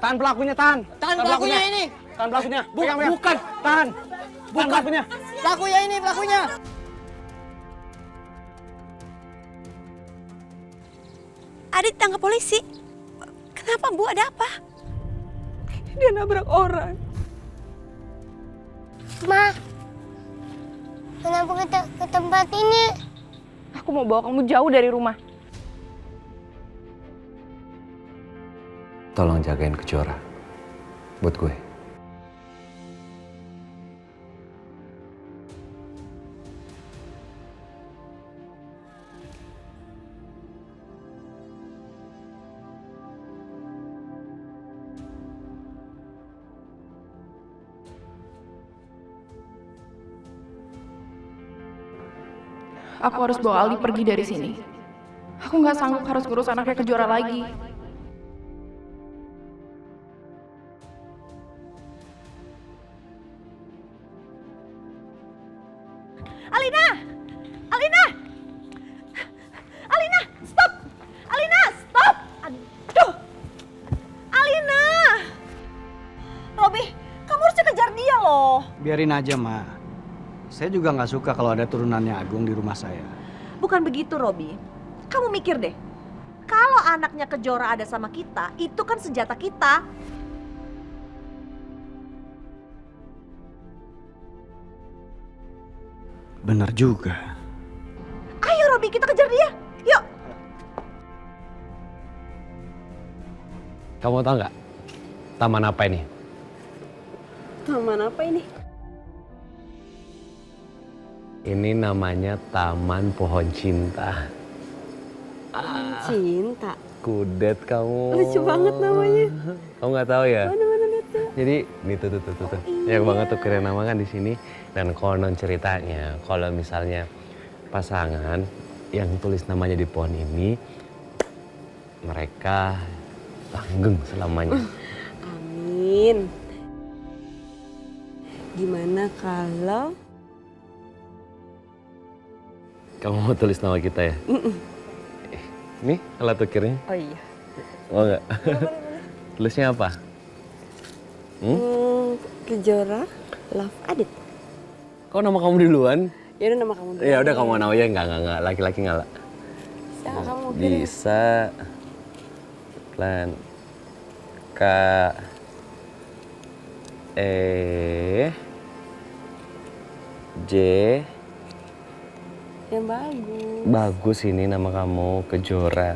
Tahan pelakunya, tahan. Tahan pelakunya ini. Tahan pelakunya. Pegang, pegang. Bukan. Tahan. Tahan pelakunya. Pelakunya ini, pelakunya. Adit tangkap polisi. Kenapa Bu, ada apa? Dia nabrak orang. Ma, kenapa kita ke tempat ini? Aku mau bawa kamu jauh dari rumah. Tolong jagain Kejora buat gue. Aku harus bawa Aldi pergi dari sini. Aku nggak sanggup harus ngurus anaknya Kejora lagi. Alina! Alina! Alina, stop! Alina, stop! Aduh! Alina! Robi, kamu harus kejar dia loh. Biarin aja, Ma. Saya juga nggak suka kalau ada turunannya Agung di rumah saya. Bukan begitu, Robi. Kamu mikir deh. Kalau anaknya Kejora ada sama kita, itu kan senjata kita. Bener juga. Ayo, Robi, kita kejar dia. Yuk. Kamu tahu nggak taman apa ini? Taman apa ini? Ini namanya Taman Pohon Cinta. Cinta. Kudet kamu. Lucu banget namanya. Kamu nggak tahu ya? Mana-mana lihat tuh. Jadi nih tuh. Yang banget tuh keren nama kan di sini. Dan konon ceritanya kalau misalnya pasangan yang tulis namanya di pohon ini, mereka langgeng selamanya. Amin. Gimana kalau Kamu mau tulis nama kita ya? Nih alat ukirnya. Oh iya. Mau nggak? Tulisnya apa? Kejora Love Adit. Kok nama kamu duluan? Ya udah nama kamu dulu. Ya udah kamu nama aja enggak. Laki-laki enggak. Bisa kamu kirim. Bisa. Plan. K. E. J. Yang bagus. Bagus ini nama kamu Kejora.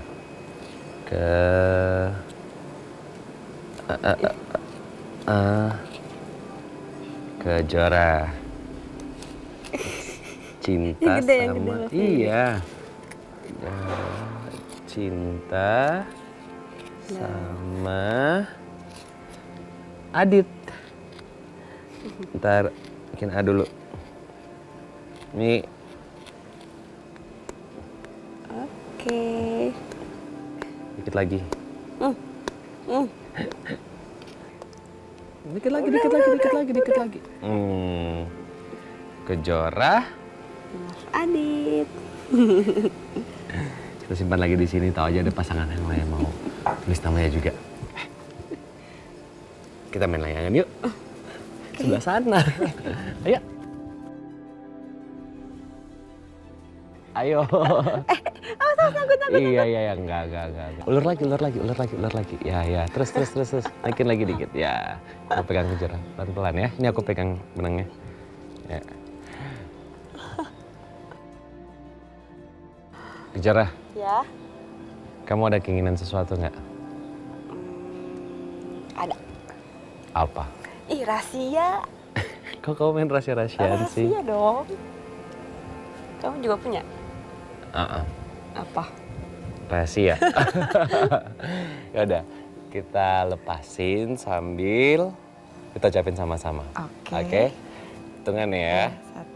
Kejora. Cinta Yang gede, sama yang gede. iya. Cinta sama Adit. Ntar bikin A dulu. Ini Oke. dikit lagi. Dikit lagi. Kejora. Adit. Kita simpan lagi di sini, tahu aja ada pasangan yang lain mau tulis namanya juga. Kita main layangan yuk. Sebelah sana. Ayo. Ayo. Takut. Iya, enggak. Ulur lagi. Ya. Terus. Naikin lagi dikit. Ya. Aku pegang Kejora pelan-pelan ya. Ini aku pegang benangnya. Ya. Kejora. Ya. Kamu ada keinginan sesuatu nggak? Ada. Apa? Ih, rahasia. Kok kamu main rahasia-rahasiaan sih? Rahasia dong. Kamu juga punya? Apa? Rahasia. Ya udah, kita lepasin sambil kita ucapin sama-sama. Oke. Hitungan ya.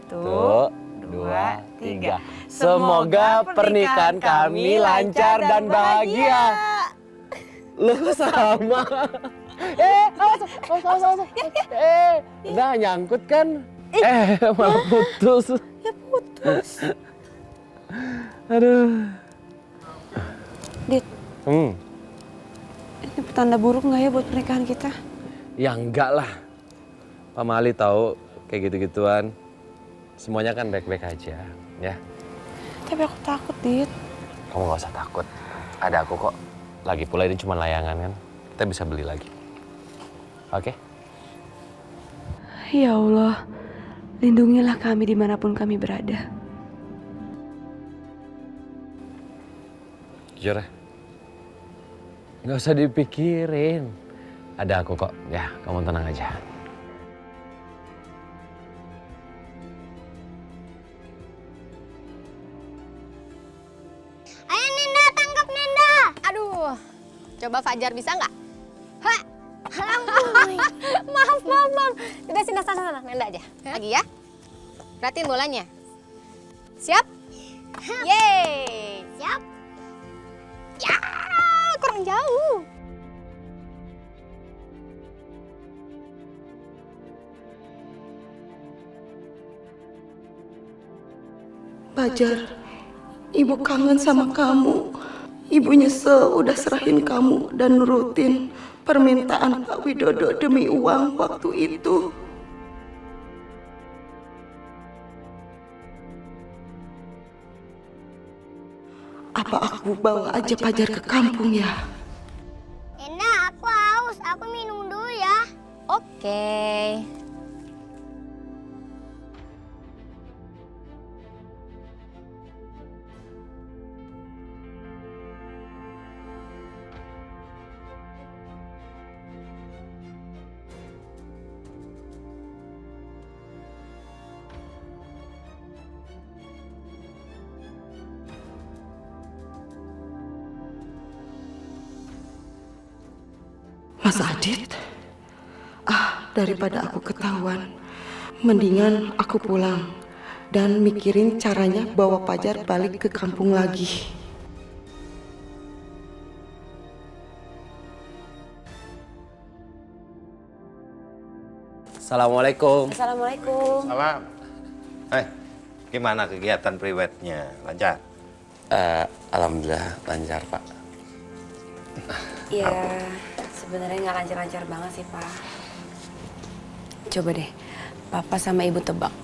1, 2, 3. Semoga pernikahan kami lancar dan bahagia. Lu kok sama? Awas. Udah nyangkut kan? Malah putus. Ya putus. Aduh. Dit, Ini petanda buruk nggak ya buat pernikahan kita? Ya enggak lah. Pak Mali tahu kayak gitu-gituan. Semuanya kan baik-baik aja, ya. Tapi aku takut, Dit. Kamu gak usah takut. Ada aku kok. Lagi pula ini cuma layangan kan. Kita bisa beli lagi. Oke? Ya Allah, lindungilah kami dimanapun kami berada. Jujur ya. Gak usah dipikirin. Ada aku kok. Ya, kamu tenang aja. Ayo Nenda, tangkap Nenda. Aduh, coba Fajar bisa nggak? Ha, Maaf. udah sini sana, Nenda aja. Lagi ya. Perhatiin bolanya. Siap? Yeay. Siap. Ya, kurang jauh. Fajar, ibu kangen sama kamu. Ibu nyesel udah serahin kamu dan nurutin permintaan Pak Widodo demi uang waktu itu. Apa aku bawa aja Fajar ke kampung ya? Nenda, aku haus. Aku minum dulu ya. Oke. Mas Adit, daripada aku ketahuan, mendingan aku pulang dan mikirin caranya bawa Fajar balik ke kampung lagi. Assalamualaikum. Assalamualaikum. Salam. Gimana kegiatan priwetnya? Lancar? Alhamdulillah lancar, Pak. Iya, sebenarnya nggak lancar-lancar banget sih, Pak. Coba deh, Papa sama Ibu tebak.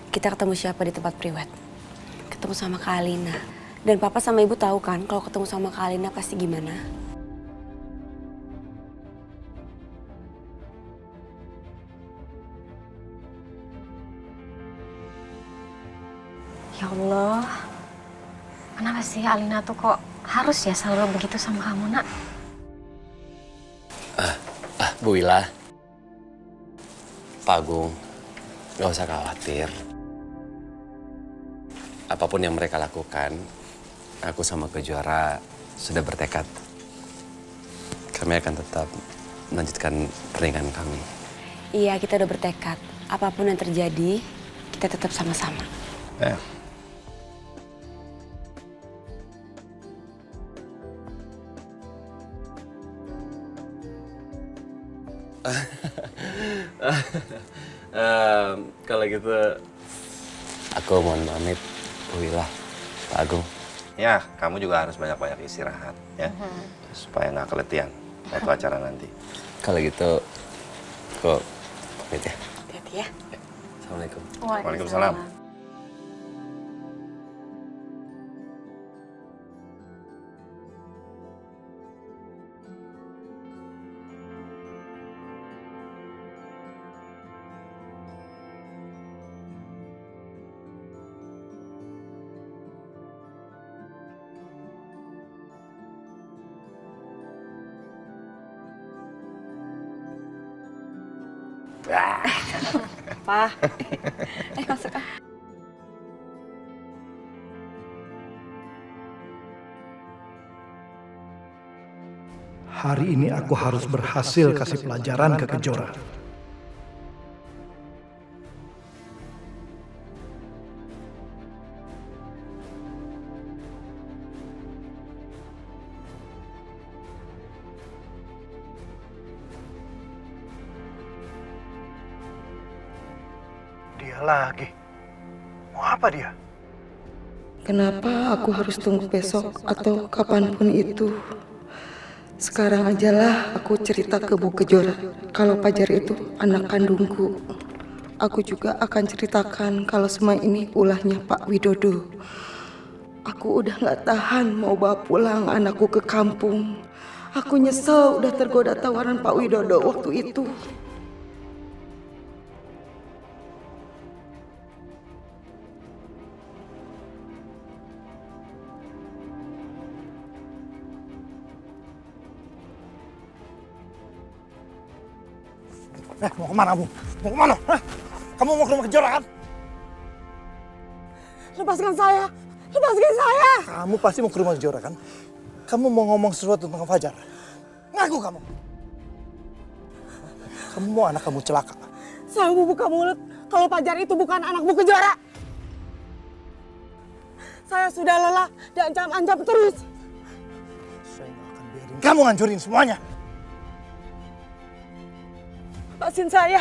Kita ketemu siapa di tempat priwet? Ketemu sama Kak Alina. Dan Papa sama Ibu tahu kan kalau ketemu sama Kak Alina pasti gimana? Ya Allah, kenapa sih Alina tuh kok harus ya selalu begitu sama kamu, Nak? Bu Wila, Pak Agung, gak usah khawatir. Apapun yang mereka lakukan, aku sama Kejuara sudah bertekad. Kami akan tetap melanjutkan pernikahan kami. Iya, kita udah bertekad. Apapun yang terjadi, kita tetap sama-sama. Kalau gitu, aku mohon pamit, Bu Wila, Pak Agung. Ya, kamu juga harus banyak-banyak istirahat ya, supaya nggak keletihan waktu acara nanti. Kalau gitu, aku pamit ya. Hati-hati ya. Assalamualaikum. Waalaikumsalam. Pa. Masuk ah. Hari ini aku harus berhasil kasih pelajaran ke Kejora. Dia lagi. Mau apa dia? Kenapa aku harus tunggu besok atau kapanpun itu? Sekarang ajalah aku cerita ke Bu Kejora kalau Fajar itu anak kandungku. Aku juga akan ceritakan kalau semua ini ulahnya Pak Widodo. Aku udah gak tahan mau bawa pulang anakku ke kampung. Aku nyesel udah tergoda tawaran Pak Widodo waktu itu. Mau kemana kamu? Mau kemana? Kamu mau ke rumah Kejora kan? Lepaskan saya! Lepaskan saya! Kamu pasti mau ke rumah Kejora kan? Kamu mau ngomong sesuatu tentang Fajar? Ngaku kamu! Kamu mau anak kamu celaka? Saya mau buka mulut kalau Fajar itu bukan anak Bu Kejora. Saya sudah lelah dan ancam-ancam terus. Saya nggak akan biarin kamu ngancurin semuanya. Lepasin saya.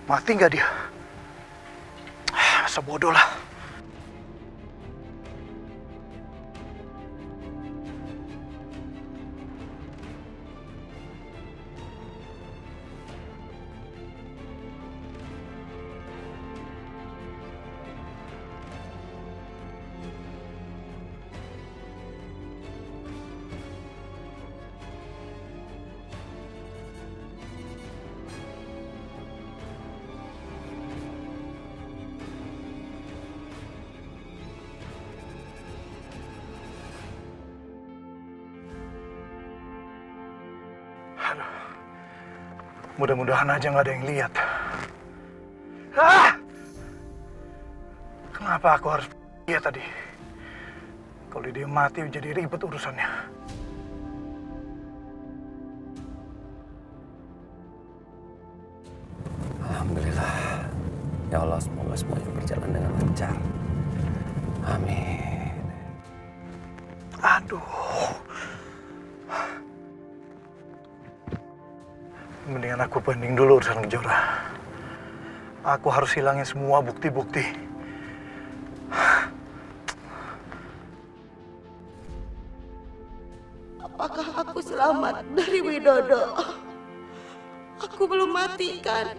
Mati nggak dia? Masa bodoh lah. Aduh, mudah-mudahan aja nggak ada yang lihat. Kenapa aku harus dia tadi? Kalau dia mati jadi ribet urusannya. Alhamdulillah. Ya Allah, semoga semuanya berjalan dengan lancar. Amin. Aduh. Mendingan aku banding dulu urusan Kejora. Aku harus hilangin semua bukti-bukti. Apakah aku selamat dari Widodo? Aku belum mati kan?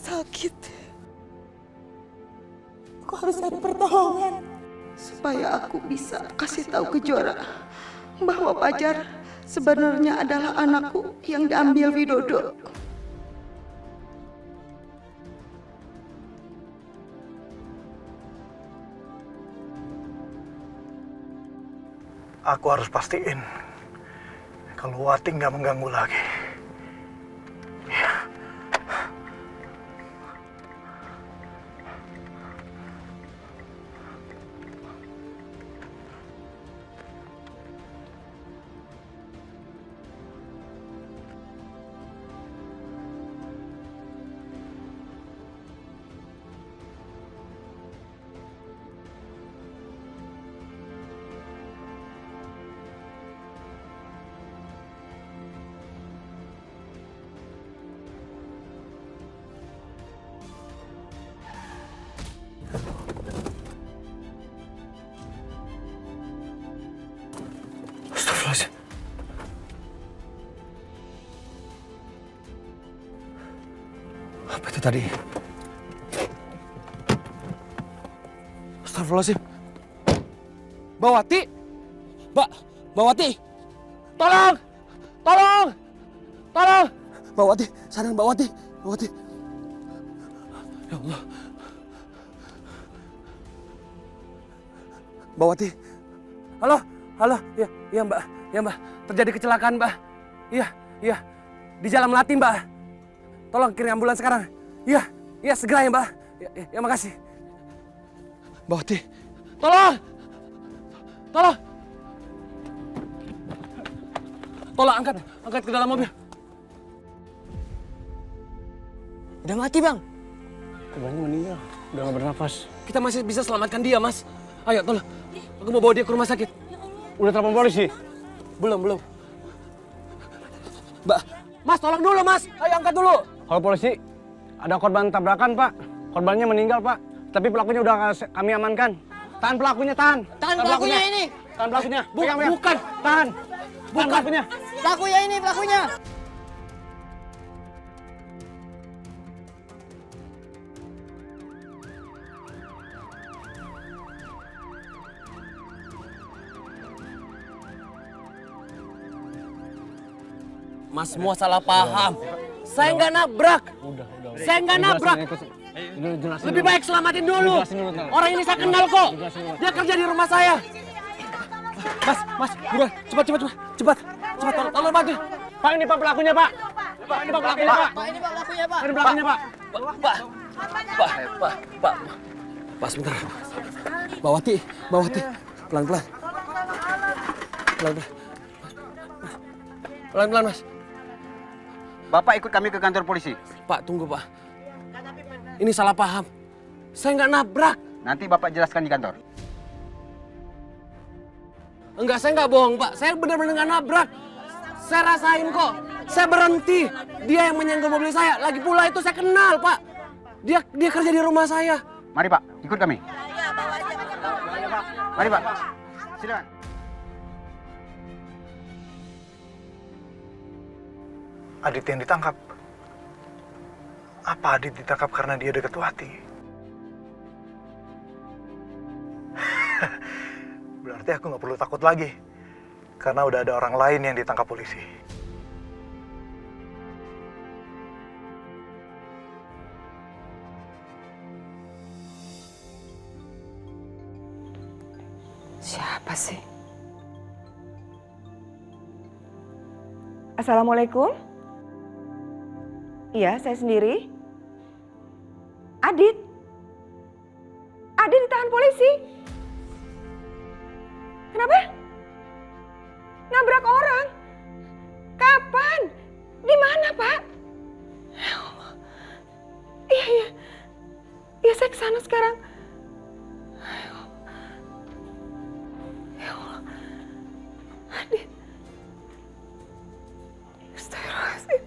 Sakit. Aku harus cari pertolongan supaya aku bisa kasih tahu Kejora bahwa Fajar sebenarnya adalah anakku yang diambil Widodo. Aku harus pastiin kalau Wati nggak mengganggu lagi. Astagfirullahaladzim. Apa itu tadi? Astagfirullahaladzim. Mbak Wati! Mbak Wati! Tolong! Tolong! Tolong! Mbak Wati, sadar Mbak Wati. Mbak Wati. Ya Allah. Mbak Wati. Halo? Halo? Iya Mbak. Ya Mbak. Terjadi kecelakaan Mbak. Iya. Di Jalan Melati Mbak. Tolong kirim ambulans sekarang. Iya segera ya Mbak. Ya makasih. Mbak Wati, tolong! Tolong! Tolong angkat ke dalam mobil. Udah mati, Bang. Korbannya meninggal, udah gak bernafas. Kita masih bisa selamatkan dia, Mas. Ayo, tolong. Aku mau bawa dia ke rumah sakit. Udah telepon polisi? Belum. Mbak, Mas tolong dulu, Mas. Ayo angkat dulu. Kalau polisi, ada korban tabrakan, Pak. Korbannya meninggal, Pak. Tapi pelakunya udah kami amankan. Tahan pelakunya, tahan. Tahan pelakunya ini. Tahan pelakunya. Pegang. Bukan. Tahan. Tahan pelakunya. Pelakunya ini, pelakunya. Mas semua salah paham. Saya nggak nabrak. Saya nggak nabrak. Lebih baik selamatin dulu. Orang ini saya kenal kok. Dia kerja di rumah saya. Mas, buruan, cepat, tolong bantu. Pak, ini Pak pelakunya, Pak. Pak, ini Pak pelakunya, Pak. Ini Pak pelakunya, Pak. Ini pelakunya, Pak. Pak, sebentar. Mbak Wati, pelan-pelan. Pelan-pelan, Mas. Bapak ikut kami ke kantor polisi. Pak, tunggu, Pak. Ini salah paham. Saya nggak nabrak. Nanti Bapak jelaskan di kantor. Enggak, saya nggak bohong, Pak. Saya benar-benar nggak nabrak. Saya rasain kok. Saya berhenti. Dia yang menyenggol mobil saya. Lagi pula itu saya kenal, Pak. Dia kerja di rumah saya. Mari Pak, ikut kami. Mari Pak, silakan. Adit yang ditangkap. Apa Adit ditangkap karena dia dekat Wati? Berarti aku nggak perlu takut lagi. Karena udah ada orang lain yang ditangkap polisi. Siapa sih? Assalamualaikum. Iya, saya sendiri. Adit ditahan polisi. Kenapa? Nabrak orang. Kapan? Di mana, Pak? Ya Allah. Iya. Iya, saya ke sana sekarang. Ya Allah. Adit. Astagfirullahaladzim.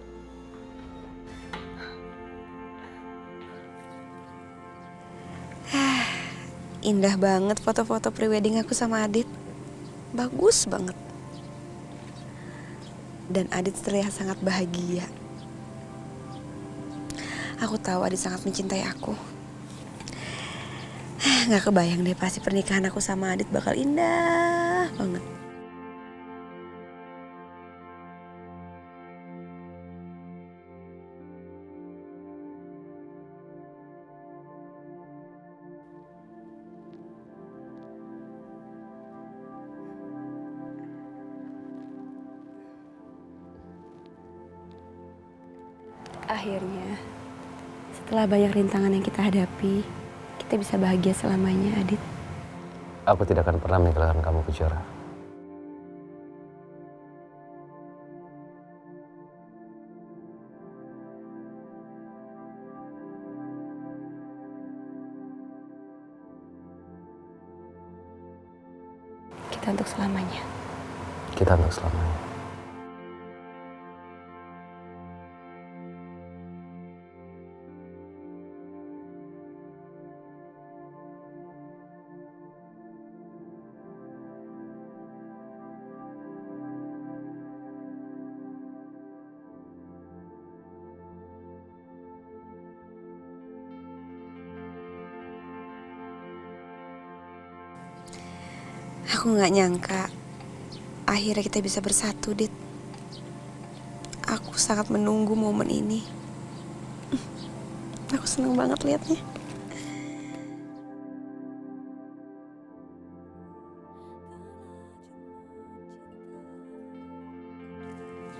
Indah banget foto-foto prewedding aku sama Adit. Bagus banget. Dan Adit terlihat sangat bahagia. Aku tahu Adit sangat mencintai aku. Nggak kebayang deh pasti pernikahan aku sama Adit bakal indah banget. Akhirnya, setelah banyak rintangan yang kita hadapi, kita bisa bahagia selamanya, Adit. Aku tidak akan pernah meninggalkan kamu, Kejora. Kita untuk selamanya. Kita untuk selamanya. Aku nggak nyangka akhirnya kita bisa bersatu, Dit. Aku sangat menunggu momen ini. Aku senang banget liatnya.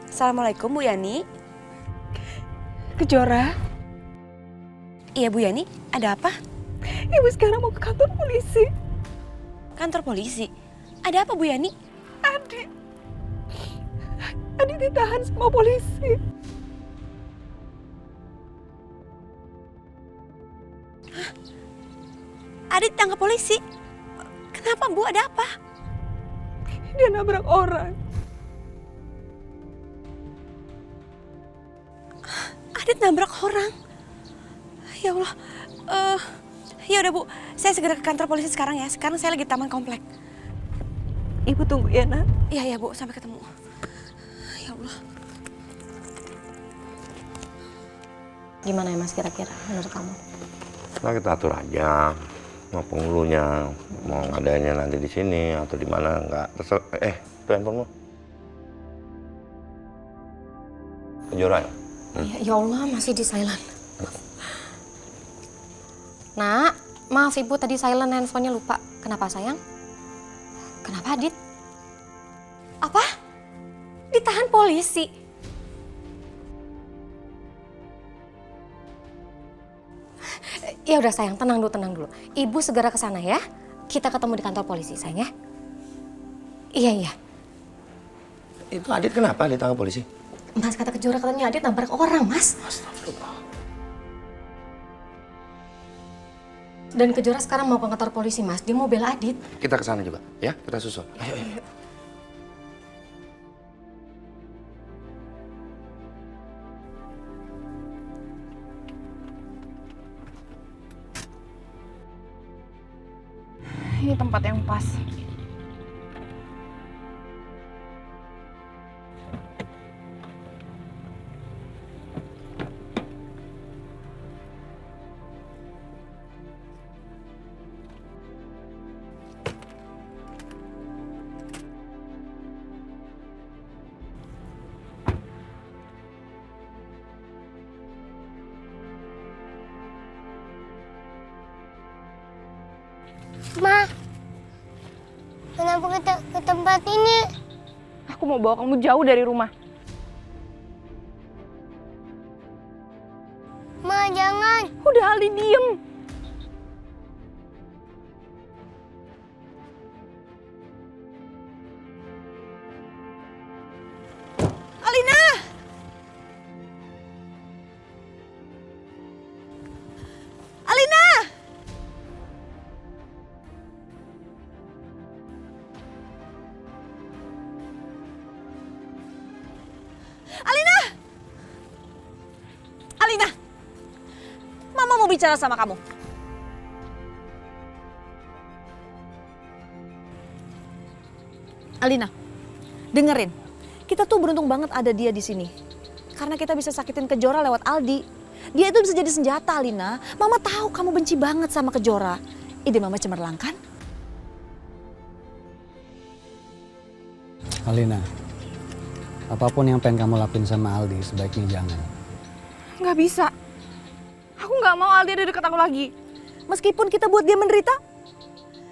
Assalamualaikum, Bu Yani. Kejora. Iya Bu Yani, ada apa? Ibu sekarang mau ke kantor polisi. Kantor polisi? Ada apa Bu Yani? Adik ditahan sama polisi. Adit ditangkap polisi? Kenapa Bu, ada apa? Dia nabrak orang. Adit nabrak orang? Ya Allah. Ya udah Bu, saya segera ke kantor polisi sekarang ya. Sekarang saya lagi di taman komplek. Ibu tunggu ya, Nak. Iya Bu, sampai ketemu. Ya Allah. Gimana ya Mas kira-kira menurut kamu? Nah, kita atur aja. Mau penghulunya, mau ngadainnya nanti di sini atau di mana nggak terserah. Itu handphonemu. Kejora ya? Ya Allah, masih di silent. Nak, maaf Ibu tadi silent handphonenya lupa. Kenapa sayang? Kenapa Adit? Apa? Ditahan polisi? Ya udah sayang, tenang dulu. Ibu segera ke sana ya. Kita ketemu di kantor polisi sayang ya. Iya. Itu Adit kenapa ditangkap polisi? Mas kata Kejora katanya Adit nabrak orang Mas. Astagfirullah. Dan Kejora sekarang mau ke kantor polisi Mas. Dia mau bela Adit. Kita ke sana juga, ya? Kita susul. Ayo. Ini tempat yang pas. Ma, kenapa kita ke tempat ini? Aku mau bawa kamu jauh dari rumah. Ma, jangan. Udah Aldi, diem. Alina! Alina! Alina! Alina! Mama mau bicara sama kamu. Alina, dengerin. Kita tuh beruntung banget ada dia di sini. Karena kita bisa sakitin Kejora lewat Aldi. Dia itu bisa jadi senjata, Alina. Mama tahu kamu benci banget sama Kejora. Ide Mama cemerlang kan? Alina, apapun yang pengen kamu lakuin sama Aldi, sebaiknya jangan. Nggak bisa. Aku nggak mau Aldi ada deket aku lagi. Meskipun kita buat dia menderita,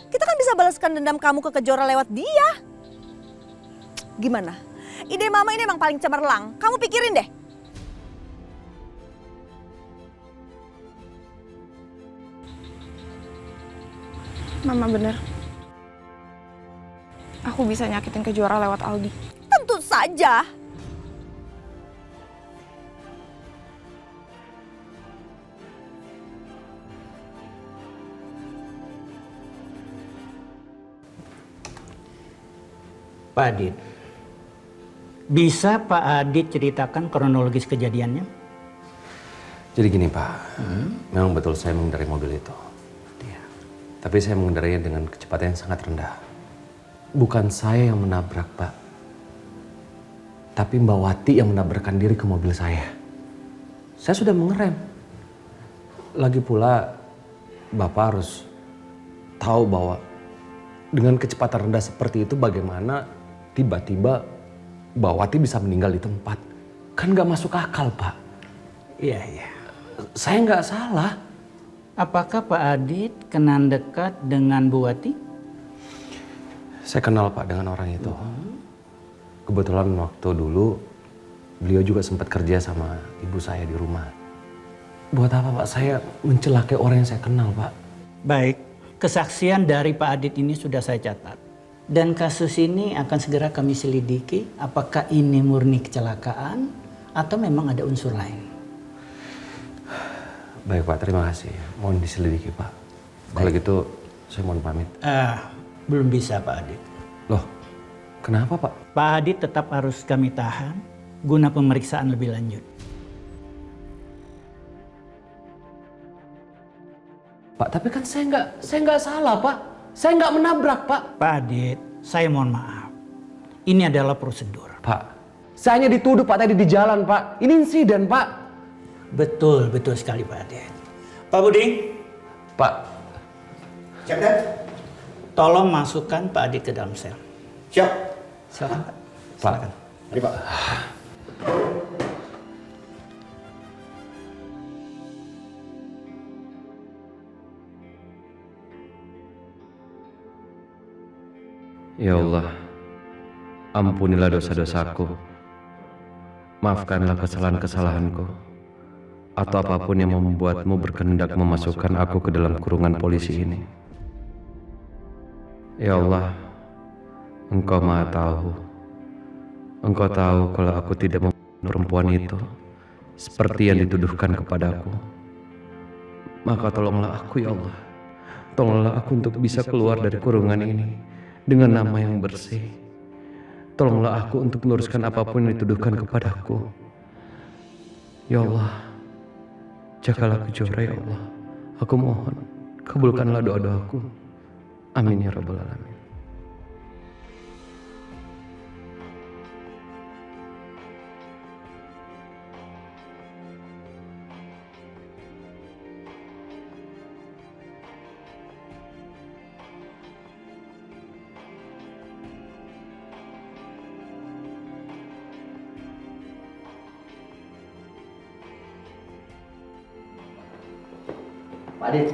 kita kan bisa balaskan dendam kamu ke Kejora lewat dia. Gimana? Ide Mama ini emang paling cemerlang. Kamu pikirin deh. Mama bener. Aku bisa nyakitin Kejora lewat Aldi. Tentu saja. Pak Adit, bisa Pak Adit ceritakan kronologis kejadiannya? Jadi gini Pak, memang betul saya mengendarai mobil itu. Iya. Tapi saya mengendarainya dengan kecepatan yang sangat rendah. Bukan saya yang menabrak Pak, tapi Mbak Wati yang menabrakkan diri ke mobil saya. Saya sudah mengerem. Lagi pula Bapak harus tahu bahwa dengan kecepatan rendah seperti itu bagaimana tiba-tiba Mbak Wati bisa meninggal di tempat. Kan nggak masuk akal Pak. Iya. Saya nggak salah. Apakah Pak Adit kenal dekat dengan Bu Wati? Saya kenal Pak dengan orang itu. Kebetulan waktu dulu beliau juga sempat kerja sama ibu saya di rumah. Buat apa Pak? Saya mencelakai orang yang saya kenal Pak. Baik, kesaksian dari Pak Adit ini sudah saya catat. Dan kasus ini akan segera kami selidiki apakah ini murni kecelakaan atau memang ada unsur lain. Baik Pak, terima kasih. Mohon diselidiki Pak. Kalau gitu saya mohon pamit. Belum bisa Pak Adit. Loh, kenapa Pak? Pak Adit tetap harus kami tahan guna pemeriksaan lebih lanjut. Pak, tapi kan saya nggak salah Pak. Saya nggak menabrak Pak. Pak Adit, saya mohon maaf. Ini adalah prosedur. Pak, saya hanya dituduh Pak tadi di jalan Pak. Ini insiden Pak. Betul sekali Pak Adit. Pak Buding. Pak. Siap. Tolong masukkan Pak Adit ke dalam sel. Siap. Silakan Pak. Silakan. Mari Pak. Ya Allah, ampunilah dosa-dosaku. Maafkanlah kesalahan-kesalahanku. Atau apapun yang membuatmu berkehendak memasukkan aku ke dalam kurungan polisi ini. Ya Allah, Engkau Maha Tahu. Engkau tahu kalau aku tidak membunuh perempuan itu seperti yang dituduhkan kepadaku. Maka tolonglah aku ya Allah. Tolonglah aku untuk bisa keluar dari kurungan ini dengan nama yang bersih. Tolonglah aku untuk meluruskan apapun yang dituduhkan kepadaku. Ya Allah, jagalah Kejora ya Allah. Aku mohon, kabulkanlah doa-doaku. Amin ya Rabbal Alamin. Pak Adit.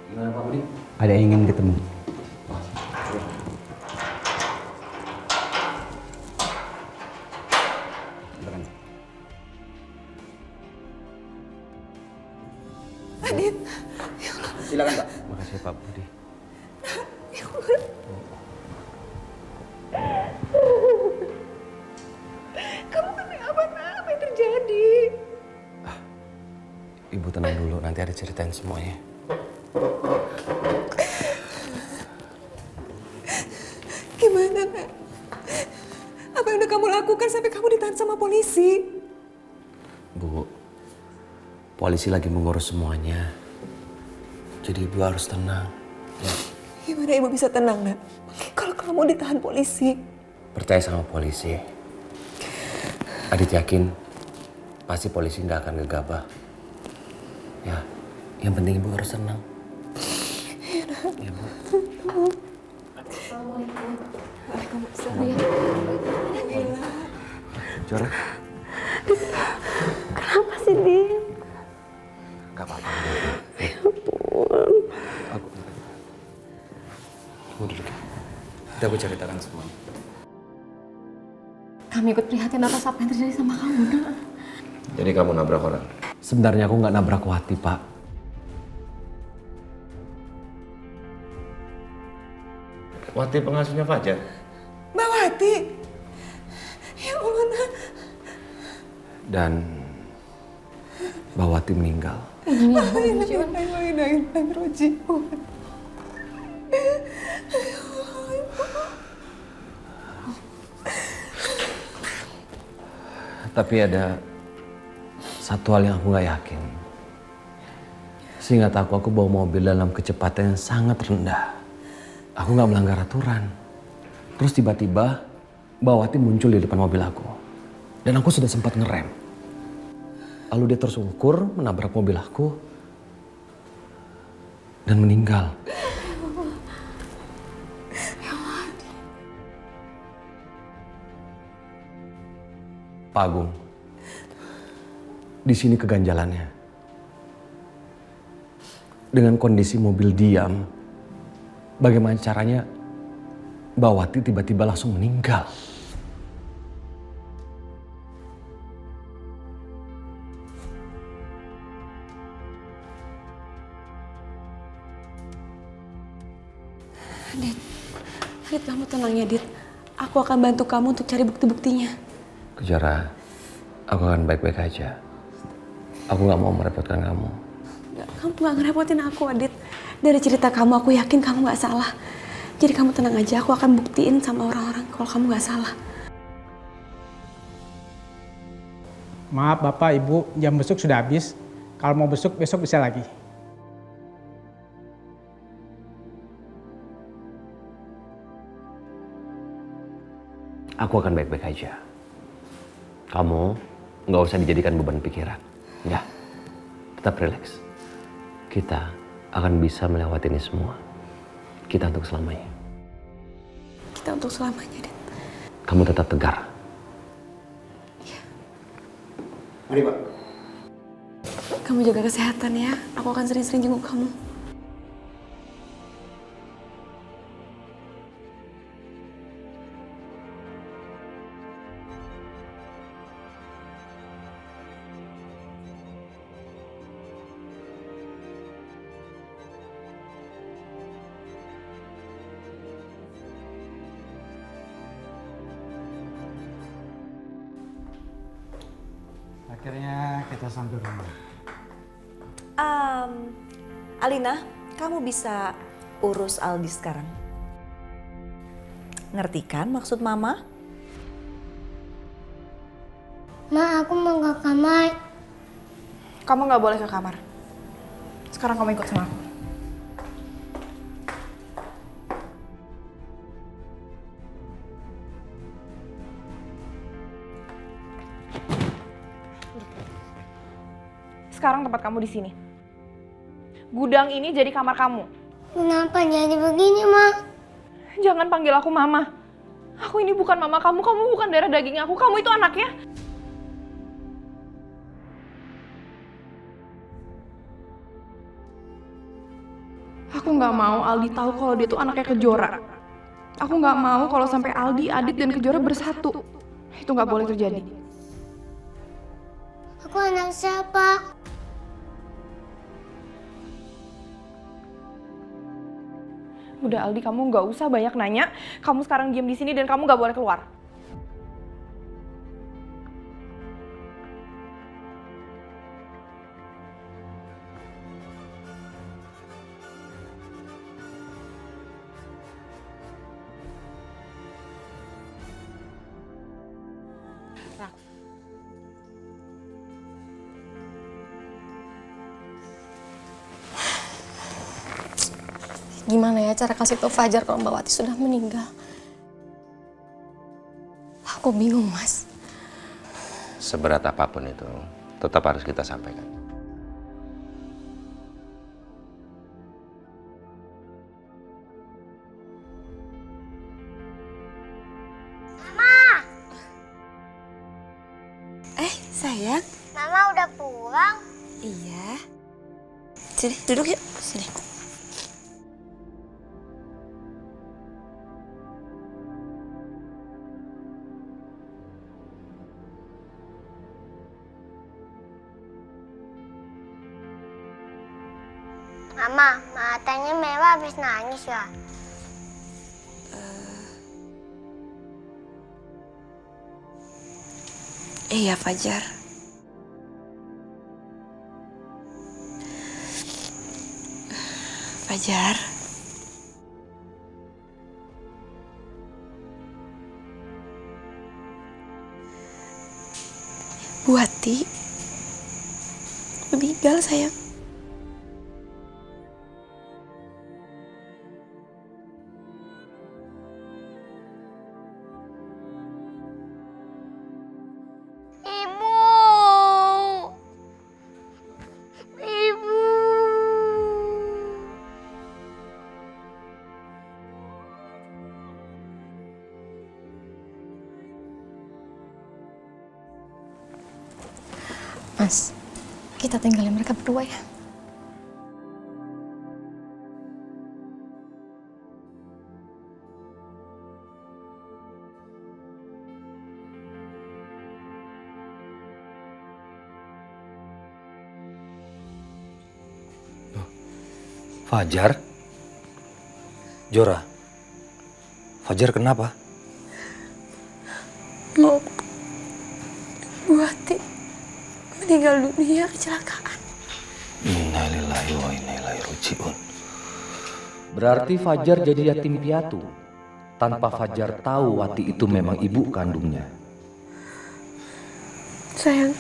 Gimana Pak Budi? Ada yang ingin ketemu. Adit. Silakan Pak. Makasih Pak Budi. Kamu kenapa? Apa yang terjadi? Ibu tenang dulu, nanti ada ceritain semuanya. Gimana, Nak? Apa yang udah kamu lakukan sampai kamu ditahan sama polisi? Bu, polisi lagi mengurus semuanya. Jadi ibu harus tenang. Ya. Gimana ibu bisa tenang, Nak? Kalau kamu ditahan polisi. Percaya sama polisi. Adit yakin pasti polisi nggak akan gegabah. Ya, yang penting ibu harus tenang. Ya, Bu. Assalamualaikum. Waalaikumsalam. Jora. Kenapa sih, Din? Gak apa-apa. Ya ampun. Aku duduk. Kita aku ceritakan semuanya. Kami ikut prihatin atas apa yang terjadi sama kamu, Nak. Jadi kamu nabrak orang? Sebenarnya aku nggak nabrak Wati, Pak. Wati pengasuhnya Fajar? Mbak Wati. Ya Allah, Nak. Dan Mbak Wati meninggal. Tapi ada satu hal yang aku nggak yakin. Seingat aku bawa mobil dalam kecepatan yang sangat rendah. Aku nggak melanggar aturan. Terus tiba-tiba Mbak Wati muncul di depan mobil aku. Dan aku sudah sempat ngerem. Lalu dia tersungkur menabrak mobil aku. Dan meninggal. Pak Agung, di sini keganjalannya. Dengan kondisi mobil diam, bagaimana caranya Mbak Wati tiba-tiba langsung meninggal? Dit, kamu tenang ya, Dit. Aku akan bantu kamu untuk cari bukti-buktinya. Kejora, aku akan baik-baik aja. Aku gak mau merepotkan kamu. Kamu gak ngerepotin aku, Adit. Dari cerita kamu, aku yakin kamu gak salah. Jadi kamu tenang aja, aku akan buktiin sama orang-orang kalau kamu gak salah. Maaf Bapak, Ibu, jam besuk sudah habis. Kalau mau besuk, besok bisa lagi. Aku akan baik-baik aja. Kamu nggak usah dijadikan beban pikiran. Ya, tetap rileks. Kita akan bisa melewati ini semua. Kita untuk selamanya. Kita untuk selamanya, Dit. Kamu tetap tegar. Iya. Mari, Pak. Kamu jaga kesehatan ya. Aku akan sering-sering jenguk kamu. Akhirnya kita sampai rumah. Alina, kamu bisa urus Aldi sekarang. Ngerti kan maksud Mama? Ma, aku mau ke kamar. Kamu nggak boleh ke kamar. Sekarang kamu ikut sama aku. Sekarang tempat kamu di sini. Gudang ini jadi kamar kamu. Kenapa jadi begini, Ma? Jangan panggil aku Mama. Aku ini bukan mama kamu bukan darah daging aku. Kamu itu anaknya. Aku nggak mau Aldi tahu kalau dia tuh anaknya Kejora. Aku nggak mau kalau sampai Aldi, Adit, dan Kejora bersatu. Itu nggak boleh terjadi. Aku anak siapa? Udah Aldi, kamu nggak usah banyak nanya. Kamu sekarang diam di sini dan kamu nggak boleh keluar. Gimana ya cara kasih tau Fajar kalau Mbak Wati sudah meninggal? Aku bingung, Mas. Seberat apapun itu, tetap harus kita sampaikan. Mama! Sayang. Mama udah pulang? Iya. Sini, duduk yuk. Sini. Mama, matanya Mewah habis nangis ya? Iya, Fajar. Fajar. Bu Wati meninggal, sayang. Mas, kita tinggalin mereka berdua ya. Fajar? Jora? Fajar kenapa? Mau Bu Ati meninggal dunia kecelakaan. Innalillahi wa inna ilaihi raji'un. Berarti Fajar jadi yatim piatu tanpa Fajar tahu Wati itu memang ibu kandungnya. Sayang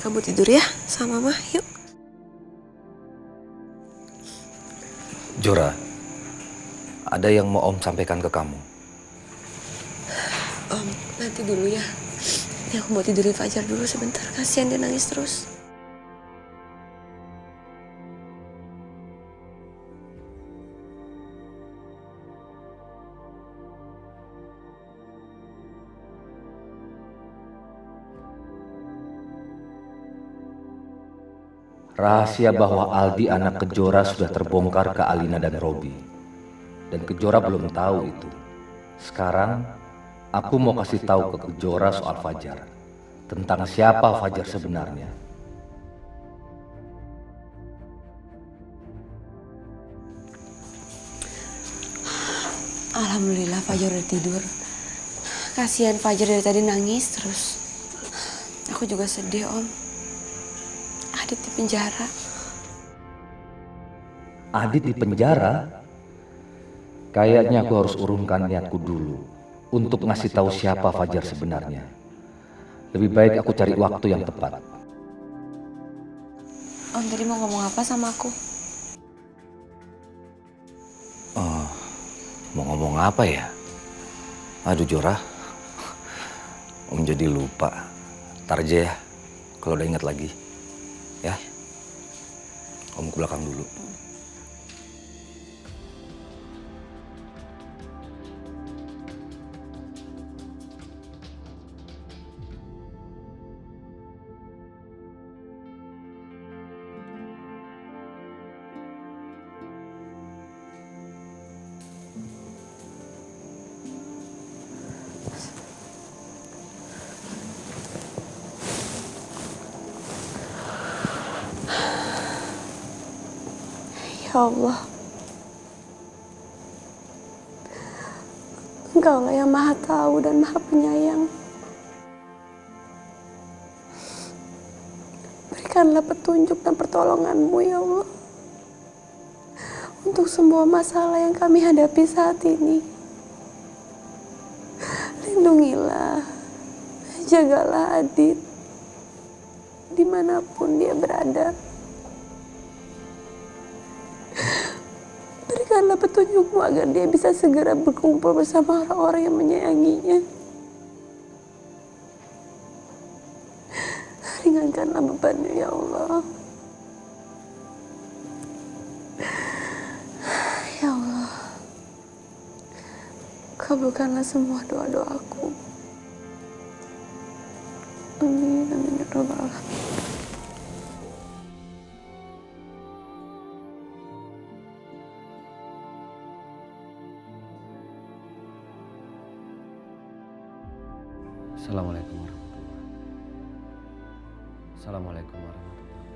kamu tidur ya sama Mama, yuk. Jora, ada yang mau Om sampaikan ke kamu. Om, nanti dulu ya. Ini aku mau tidurin Fajar dulu sebentar. Kasihan dia nangis terus. Rahasia bahwa Aldi anak Kejora sudah terbongkar ke Alina dan Robi. Dan Kejora belum tahu itu. Sekarang, aku mau kasih tahu ke Kejora soal Fajar. Tentang siapa Fajar sebenarnya. Alhamdulillah Fajar udah tidur. Kasihan Fajar dari tadi nangis terus. Aku juga sedih, Om. Adit di penjara. Adit di penjara? Kayaknya aku harus urungkan niatku dulu untuk ngasih tahu siapa Fajar sebenarnya. Lebih baik aku cari waktu yang tepat. Om tadi mau ngomong apa sama aku? Mau ngomong apa ya? Aduh Jora, Om jadi lupa. Ntar aja ya, kalau udah ingat lagi. Ya, Om ke belakang dulu. Ya Allah, Engkaulah yang Maha Tahu dan Maha Penyayang. Berikanlah petunjuk dan pertolongan-Mu ya Allah untuk semua masalah yang kami hadapi saat ini. Lindungilah, jagalah Adit dimanapun dia berada. Berikanlah petunjuk-Mu agar dia bisa segera berkumpul bersama orang-orang yang menyayanginya. Ringankanlah bebannya ya Allah. Ya Allah, kabulkanlah semua doa-doaku. Amin, amin ya Rabbal Alamin. Assalamualaikum warahmatullahi wabarakatuh. Assalamualaikum warahmatullahi wabarakatuh.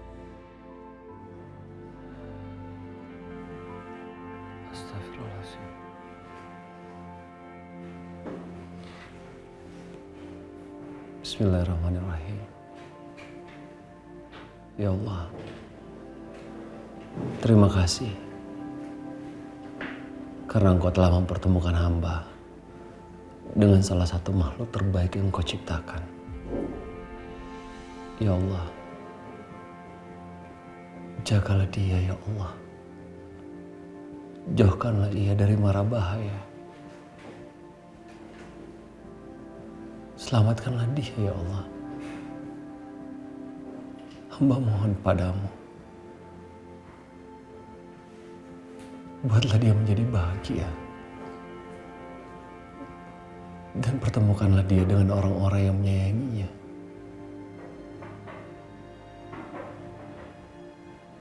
Astagfirullahaladzim. Bismillahirrahmanirrahim. Ya Allah, terima kasih karena Engkau telah mempertemukan hamba dengan salah satu makhluk terbaik yang Engkau ciptakan. Ya Allah, jagalah dia ya Allah. Jauhkanlah ia dari mara bahaya. Selamatkanlah dia ya Allah. Hamba mohon padamu, buatlah dia menjadi bahagia. Dan pertemukanlah dia dengan orang-orang yang menyayanginya.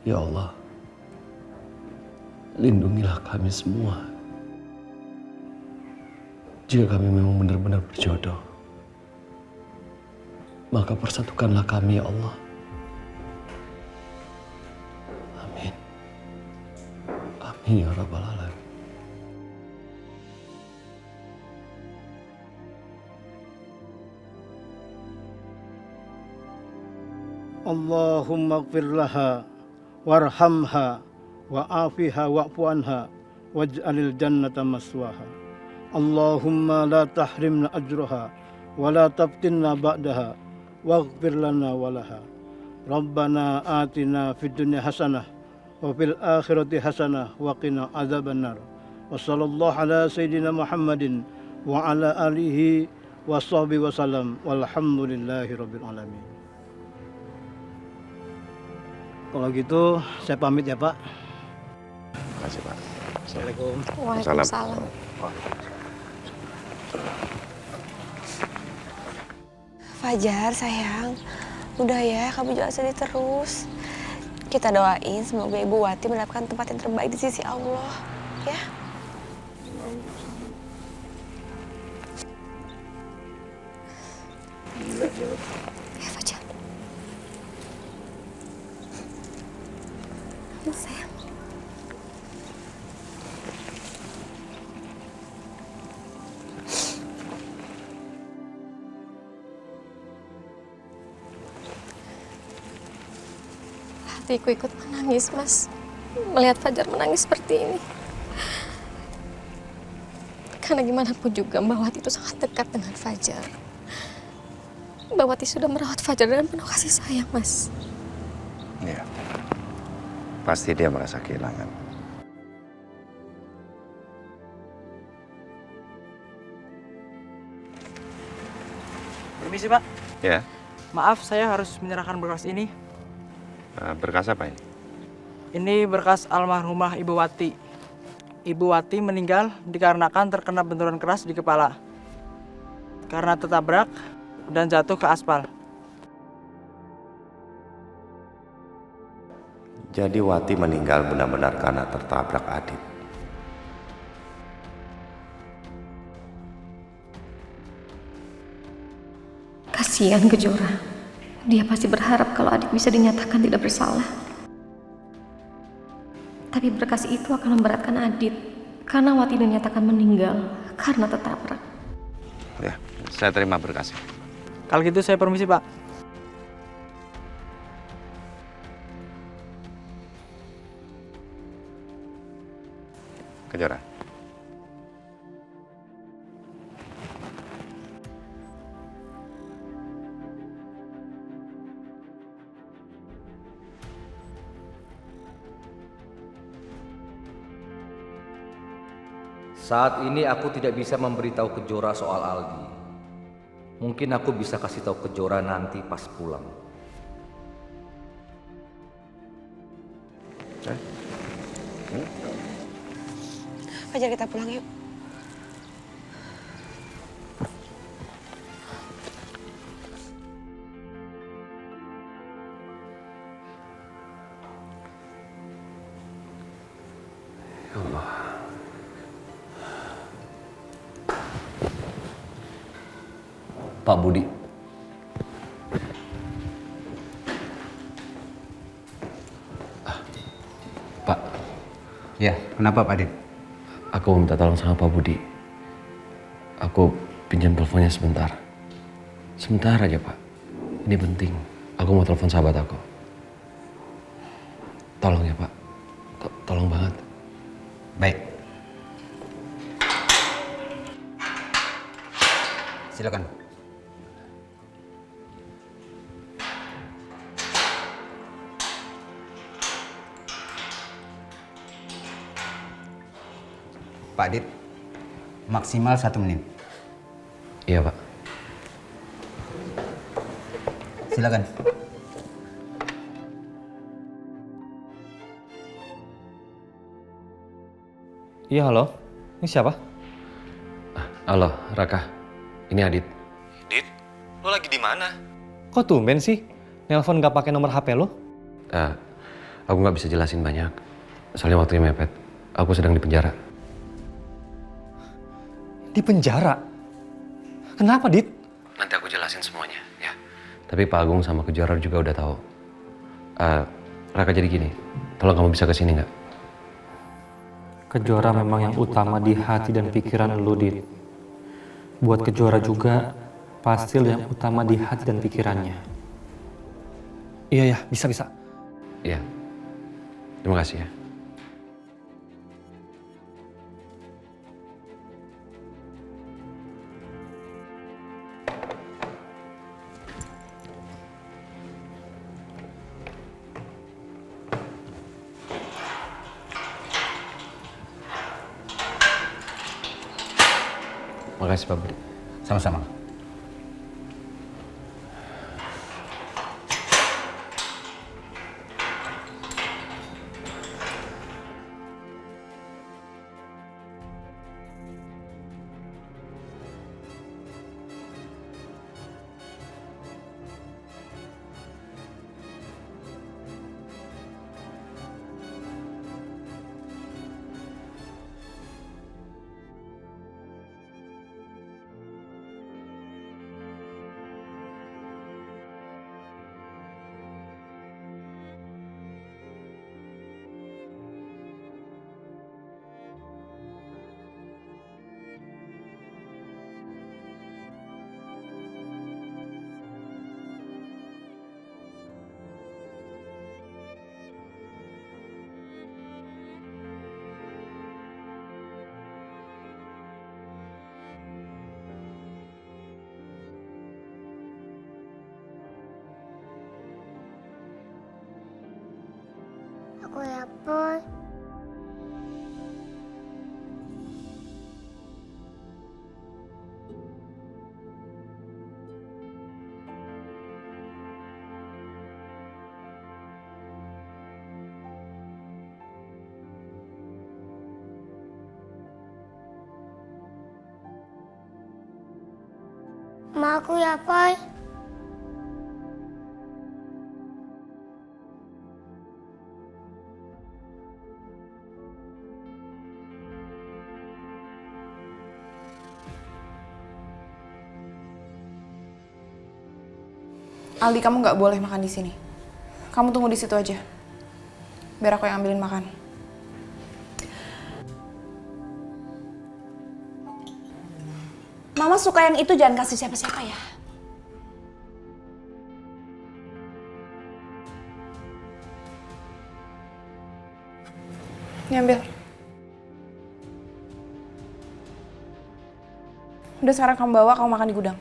Ya Allah, lindungilah kami semua. Jika kami memang benar-benar berjodoh, maka persatukanlah kami ya Allah. Amin. Amin ya Rabbal Alamin. Allahumma ighfir laha warhamha wa'afiha wa'fu anha waj'alil jannata maswaha. Allahumma la tahrimna ajraha wa la taftinna ba'daha waghfir lana walaha. Rabbana atina fid dunya hasanah wa fil akhirati hasanah wa qina adzabannar. Wa sallallahu ala sayyidina Muhammadin wa ala alihi wa sahbihi wa sallam walhamdulillahi rabbil alamin. Kalau gitu saya pamit ya Pak. Terima kasih Pak. Assalamualaikum. Waalaikumsalam. Fajar sayang, udah ya kamu jangan sedih terus. Kita doain semoga Ibu Wati mendapatkan tempat yang terbaik di sisi Allah, ya. Ya Fajar. Sayang. Hatiku ikut menangis, Mas. Melihat Fajar menangis seperti ini. Karena gimana pun juga Mbak Wati itu sangat dekat dengan Fajar. Mbak Wati sudah merawat Fajar dengan penuh kasih sayang, Mas. Iya. Pasti dia merasa kehilangan. Permisi Pak. Ya. Maaf saya harus menyerahkan berkas ini. Berkas apa ini? Ini berkas almarhumah Ibu Wati. Ibu Wati meninggal dikarenakan terkena benturan keras di kepala. Karena tertabrak dan jatuh ke aspal. Jadi Wati meninggal benar-benar karena tertabrak Adit. Kasihan Kejora. Dia pasti berharap kalau adik bisa dinyatakan tidak bersalah. Tapi berkas itu akan memberatkan Adit karena Wati dinyatakan meninggal karena tertabrak. Ya, saya terima berkasnya. Kalau gitu saya permisi Pak. Kejora. Saat ini aku tidak bisa memberitahu Kejora soal Aldi. Mungkin aku bisa kasih tahu Kejora nanti pas pulang. Fajar kita pulang yuk. Ya Allah. Pak Budi. Pak. Ya, kenapa Pak Adit? Aku minta tolong sama Pak Budi. Aku pinjam teleponnya sebentar. Sebentar aja Pak. Ini penting. Aku mau telepon sahabat aku. Tolong ya Pak. Tolong banget. Baik. Silakan. Pak Adit, maksimal 1 menit. Iya Pak. Silakan. Iya halo, ini siapa? Halo Raka, ini Adit. Dit, lo lagi di mana? Kok tumben sih? Nelpon gak pakai nomor HP lo? Aku nggak bisa jelasin banyak. Soalnya waktunya mepet. Aku sedang di penjara. Di penjara? Kenapa, Dit? Nanti aku jelasin semuanya, ya. Tapi Pak Agung sama Kejora juga udah tahu. Raka jadi gini, tolong kamu bisa kesini nggak? Kejora memang yang utama di hati dan pikiran lo, Dit. Buat Kejora juga, Pastil yang utama di hati dan pikirannya. Iya, bisa. Iya. Terima kasih ya. Makasih Pak Budi. Sama-sama. Aku ya, Boy. Ma aku ya, Boy. Aldi, kamu nggak boleh makan di sini. Kamu tunggu di situ aja. Biar aku yang ambilin makan. Mama suka yang itu, jangan kasih siapa-siapa ya. Ini ambil. Udah, sekarang kamu bawa, kamu makan di gudang.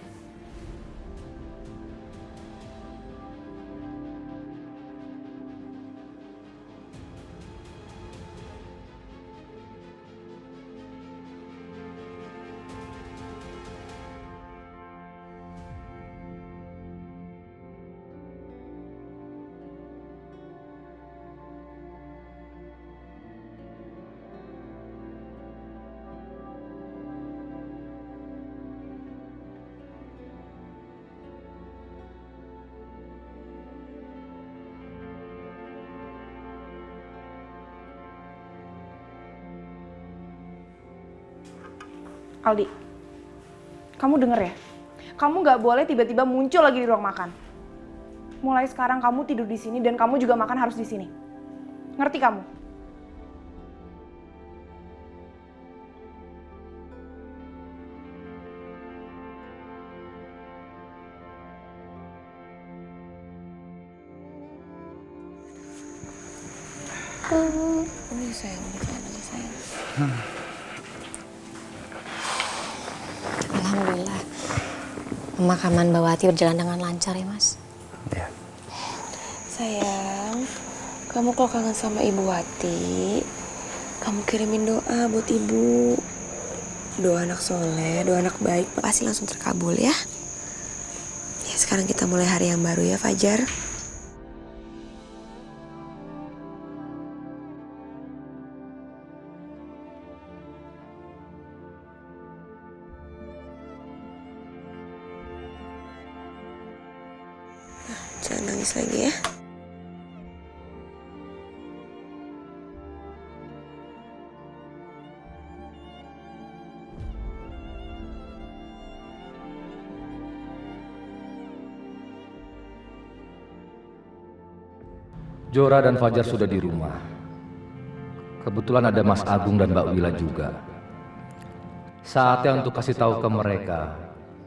Aldi, kamu denger ya? Kamu nggak boleh tiba-tiba muncul lagi di ruang makan. Mulai sekarang kamu tidur di sini dan kamu juga makan harus di sini. Ngerti kamu? Udah sayang. Alhamdulillah. Pemakaman Mbak Wati berjalan dengan lancar ya, Mas. Iya. Sayang, kamu kalau kangen sama Ibu Wati, kamu kirimin doa buat Ibu. Doa anak soleh, doa anak baik, pasti langsung terkabul ya. Ya, sekarang kita mulai hari yang baru ya, Fajar. Jangan nangis lagi ya. Jora dan Fajar sudah di rumah. Kebetulan ada Mas Agung dan Mbak Wila juga. Saatnya untuk kasih tahu ke mereka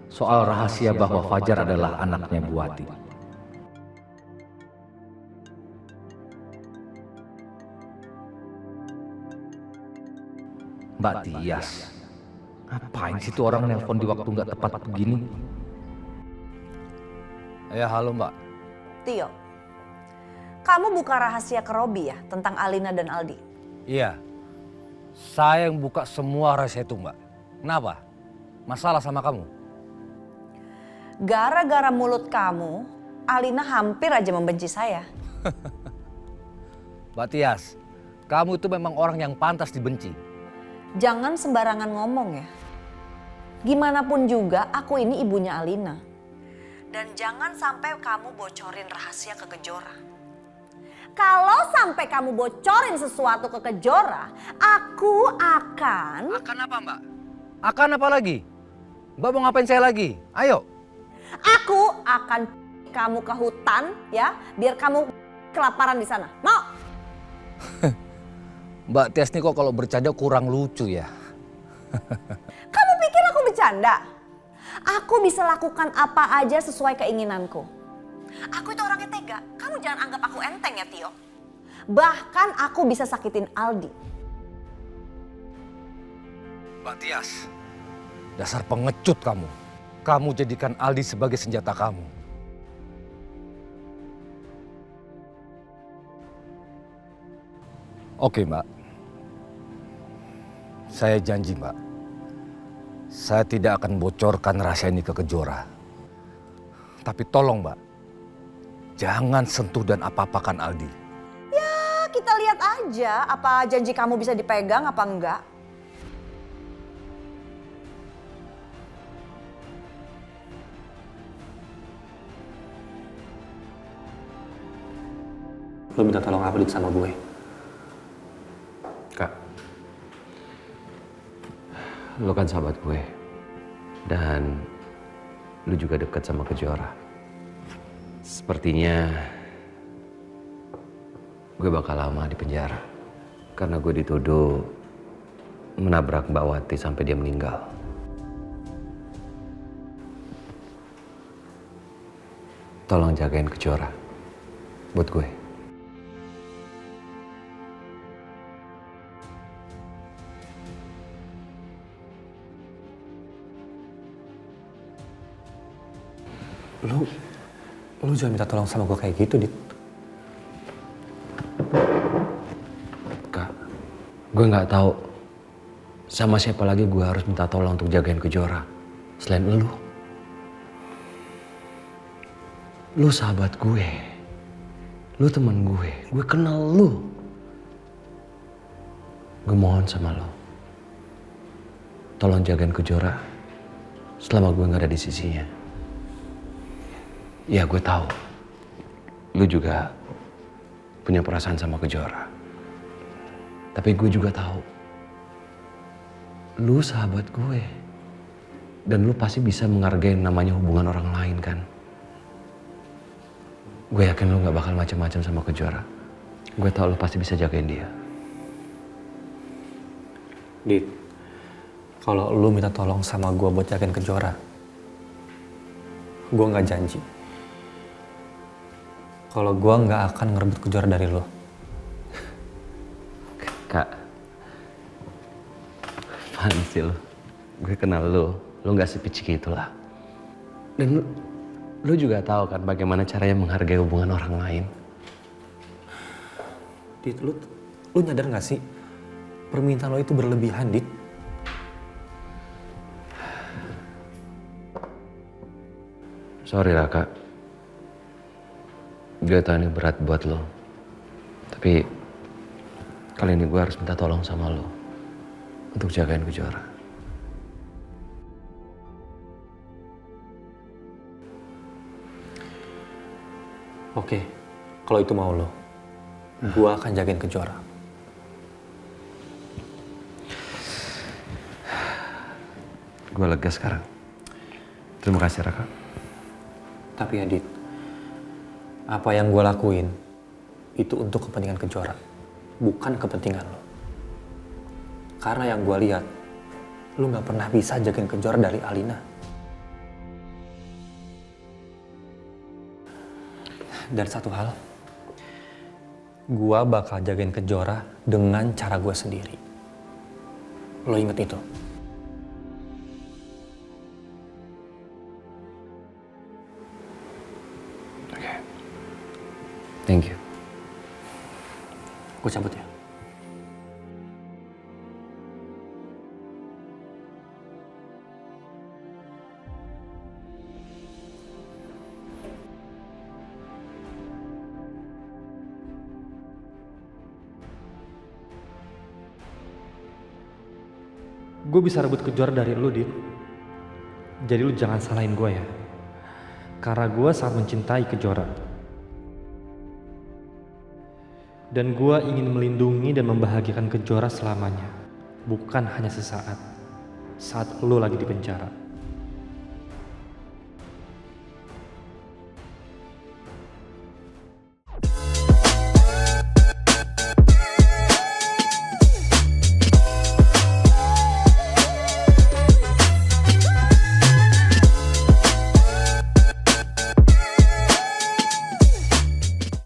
soal rahasia bahwa Fajar adalah anaknya Bu Wati. Mbak Tias. Ngapain sih tuh orang nelpon di waktu nggak tepat begini? Ya halo Mbak. Tio, kamu buka rahasia ke Robi ya tentang Alina dan Aldi? Iya, saya yang buka semua rahasia itu Mbak. Kenapa? Masalah sama kamu? Gara-gara mulut kamu, Alina hampir aja membenci saya. Mbak Tias, kamu itu memang orang yang pantas dibenci. Jangan sembarangan ngomong ya. Gimana pun juga aku ini ibunya Alina. Dan jangan sampai kamu bocorin rahasia ke Kejora. Kalau sampai kamu bocorin sesuatu ke Kejora, aku akan... Akan apa Mbak? Akan apa lagi? Mbak mau ngapain saya lagi? Ayo. Aku akan kamu ke hutan ya, biar kamu kelaparan di sana. Mau? Mbak Tias nih kok kalau bercanda kurang lucu ya. Kamu pikir aku bercanda? Aku bisa lakukan apa aja sesuai keinginanku. Aku itu orangnya tega. Kamu jangan anggap aku enteng ya, Tio. Bahkan aku bisa sakitin Aldi. Mbak Tias, dasar pengecut kamu. Kamu jadikan Aldi sebagai senjata kamu. Oke Mbak. Saya janji Mbak. Saya tidak akan bocorkan rahasia ini ke Kejora. Tapi tolong Mbak, jangan sentuh dan apa-apakan Aldi. Ya kita lihat aja apa janji kamu bisa dipegang apa enggak. Lo minta tolong apa Dit sama gue? Kak, lo kan sahabat gue. Dan lo juga dekat sama Kejora. Sepertinya gue bakal lama di penjara. Karena gue dituduh menabrak Mbak Wati sampai dia meninggal. Tolong jagain Kejora buat gue. Lu jangan minta tolong sama gue kayak gitu, Dit. Kak, gue nggak tahu sama siapa lagi gue harus minta tolong untuk jagain Kejora selain lu. Lu sahabat gue, lu teman gue kenal lu. Gue mohon sama lo, tolong jagain Kejora selama gue nggak ada di sisinya. Ya gue tahu, lu juga punya perasaan sama Kejora. Tapi gue juga tahu, lu sahabat gue. Dan lu pasti bisa menghargai namanya hubungan orang lain kan. Gue yakin lu gak bakal macam-macam sama Kejora. Gue tahu lu pasti bisa jagain dia. Dit, kalau lu minta tolong sama gue buat jagain Kejora, gue gak janji kalau gue nggak akan ngerebut Kejora dari lo. Kak, apaan sih lo? Gue kenal lo nggak sepicik itulah. Dan lu juga tahu kan bagaimana caranya menghargai hubungan orang lain. Dit, lu nyadar nggak sih permintaan lo itu berlebihan, Dit? Sorry lah Kak. Gue tahu ini berat buat lo. Tapi kali ini gue harus minta tolong sama lo untuk jagain Kejora. Oke, kalau itu mau lo, gue akan jagain Kejora. Gue lega sekarang. Terima kasih Raka. Tapi Adit, apa yang gue lakuin itu untuk kepentingan Kejora, bukan kepentingan lo. Karena yang gue lihat, lo gak pernah bisa jagain Kejora dari Alina. Dan satu hal, gue bakal jagain Kejora dengan cara gue sendiri. Lo inget itu. Oke. Thank you. Gue cabut ya. Gue bisa rebut Kejora dari lu, Dit. Jadi lu jangan salahin gue ya. Karena gue sangat mencintai Kejora. Dan gue ingin melindungi dan membahagiakan Kejora selamanya. Bukan hanya sesaat. Saat lu lagi di penjara.